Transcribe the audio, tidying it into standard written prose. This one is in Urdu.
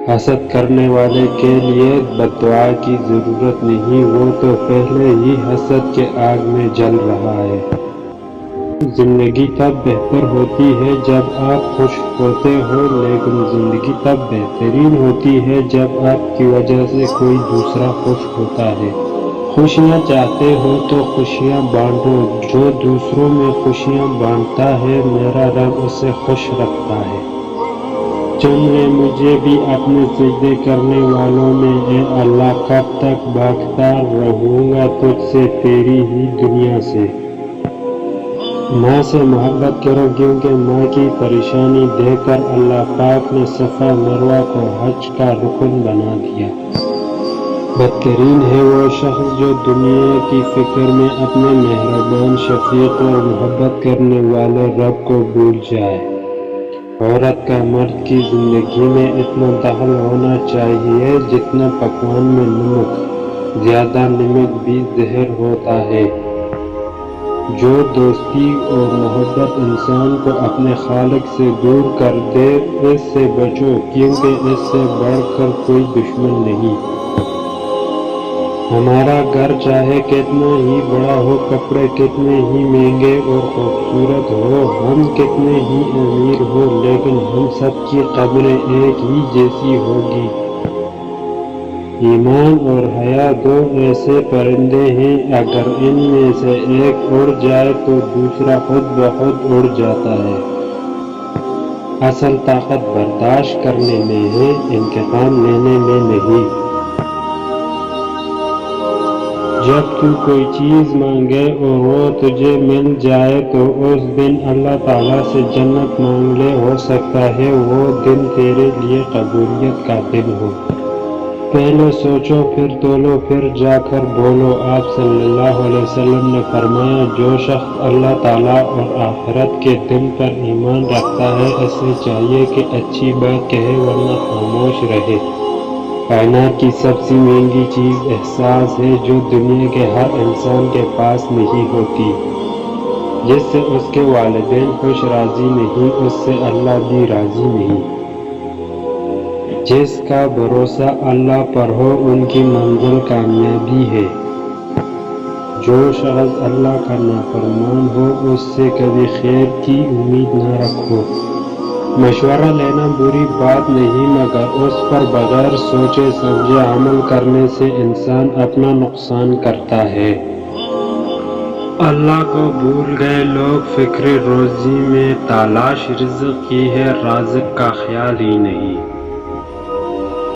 حسد کرنے والے کے لیے بد دعا کی ضرورت نہیں، وہ تو پہلے ہی حسد کے آگ میں جل رہا ہے۔ زندگی تب بہتر ہوتی ہے جب آپ خوش ہوتے ہو، لیکن زندگی تب بہترین ہوتی ہے جب آپ کی وجہ سے کوئی دوسرا خوش ہوتا ہے۔ خوشیاں چاہتے ہو تو خوشیاں بانٹو، جو دوسروں میں خوشیاں بانٹتا ہے میرا رب اسے خوش رکھتا ہے۔ چن لے مجھے بھی اپنے سجدے کرنے والوں میں، اے اللہ کب تک بھاگتا رہوں گا تجھ سے تیری ہی دنیا سے۔ ماں سے محبت کرو کیونکہ ماں کی پریشانی دیکھ کر اللہ پاک نے صفا مروہ کو حج کا رکن بنا دیا۔ بدترین ہے وہ شخص جو دنیا کی فکر میں اپنے مہربان شفیق اور محبت کرنے والے رب کو بھول جائے۔ عورت کا مرد کی زندگی میں اتنا دخل ہونا چاہیے جتنا پکوان میں نمک، زیادہ نمک بھی زہر ہوتا ہے۔ جو دوستی اور محبت انسان کو اپنے خالق سے دور کر دے اس سے بچو، کیونکہ اس سے بڑھ کر کوئی دشمن نہیں۔ ہمارا گھر چاہے کتنا ہی بڑا ہو، کپڑے کتنے ہی مہنگے اور خوبصورت ہو، ہم کتنے ہی امیر ہو، لیکن ہم سب کی قبریں ایک ہی جیسی ہوگی۔ ایمان اور حیا دو ایسے پرندے ہیں، اگر ان میں سے ایک اڑ جائے تو دوسرا خود بخود اڑ جاتا ہے۔ اصل طاقت برداشت کرنے میں ہے، انتقام لینے میں نہیں۔ جب تو کوئی چیز مانگے اور وہ تجھے مل جائے تو اس دن اللہ تعالیٰ سے جنت مانگ لے، ہو سکتا ہے وہ دن تیرے لیے قبولیت کا دن ہو۔ پہلے سوچو پھر تولو پھر جا کر بولو۔ آپ صلی اللہ علیہ وسلم نے فرمایا، جو شخص اللہ تعالیٰ اور آخرت کے دن پر ایمان رکھتا ہے اسے چاہیے کہ اچھی بات کہے ورنہ خاموش رہے۔ کائنات کی سب سے مہنگی چیز احساس ہے جو دنیا کے ہر انسان کے پاس نہیں ہوتی۔ جس سے اس کے والدین خوش راضی نہیں، اس سے اللہ بھی راضی نہیں۔ جس کا بھروسہ اللہ پر ہو ان کی منزل کامیابی ہے۔ جو شخص اللہ کا نافرمان ہو اس سے کبھی خیر کی امید نہ رکھو۔ مشورہ لینا بری بات نہیں، مگر اس پر بغیر سوچے سمجھے عمل کرنے سے انسان اپنا نقصان کرتا ہے۔ اللہ کو بھول گئے لوگ، فکر روزی میں تلاش رزق کی ہے، رازق کا خیال ہی نہیں۔